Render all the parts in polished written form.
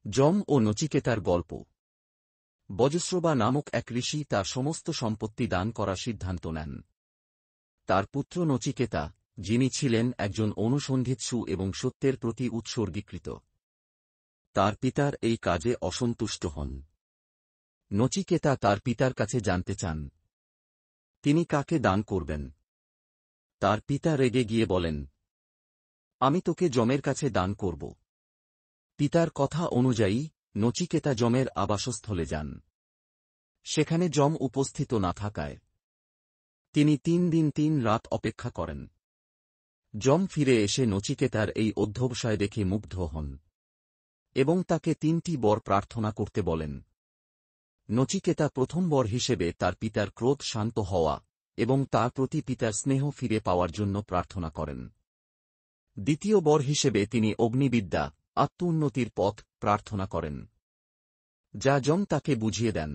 যম ও নচিকেতার গল্প। বজ্রশ্রবা নামক এক ঋষি তার সমস্ত সম্পত্তি দান করার সিদ্ধান্ত নেন। তার পুত্র নচিকেতা, যিনি ছিলেন একজন অনুসন্ধিৎসু এবং সত্যের প্রতি উৎসর্গীকৃত, তার পিতার এই কাজে অসন্তুষ্ট হন। নচিকেতা তার পিতার কাছে জানতে চান তিনি কাকে দান করবেন। তার পিতা রেগে গিয়ে বলেন, আমি তোকে যমের কাছে দান করব। পিতার কথা অনুযায়ী নচিকেতা যমের আবাসস্থলে যান। সেখানে যম উপস্থিত না থাকায় তিনি 3 দিন 3 রাত অপেক্ষা করেন। যম ফিরে এসে নচিকেতার এই অধ্যবসায় দেখে মুগ্ধ হন এবং তাকে 3টি বর প্রার্থনা করতে বলেন। নচিকেতা প্রথম বর হিসেবে তার পিতার ক্রোধ শান্ত হওয়া এবং তার প্রতি পিতার স্নেহ ফিরে পাওয়ার জন্য প্রার্থনা করেন। দ্বিতীয় বর হিসেবে তিনি অগ্নিবিদ্যা, আত্মোন্নতির পথ প্রার্থনা করেন, যা যম তাকে বুঝিয়ে দেন।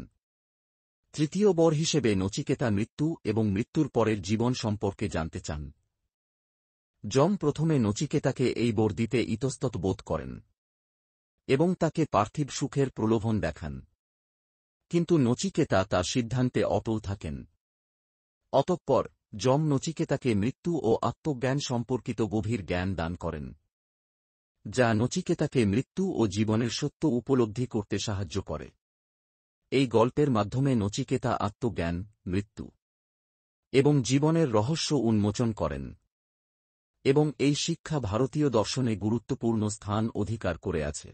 তৃতীয় বর হিসেবে নচিকেতা মৃত্যু এবং মৃত্যুর পরের জীবন সম্পর্কে জানতে চান। যম প্রথমে নচিকেতাকে এই বর দিতে ইতস্তত বোধ করেন এবং তাকে পার্থিব সুখের প্রলোভন দেখান, কিন্তু নচিকেতা তার সিদ্ধান্তে অটল থাকেন। অতঃপর যম নচিকেতাকে মৃত্যু ও আত্মজ্ঞান সম্পর্কিত গভীর জ্ঞান দান করেন, যা নচিকেতাকে মৃত্যু ও জীবনের সত্য উপলব্ধি করতে সাহায্য করে। এই গল্পের মাধ্যমে নচিকেতা আত্মজ্ঞান, মৃত্যু এবং জীবনের রহস্য উন্মোচন করেন, এবং এই শিক্ষা ভারতীয় দর্শনে গুরুত্বপূর্ণ স্থান অধিকার করে আছে।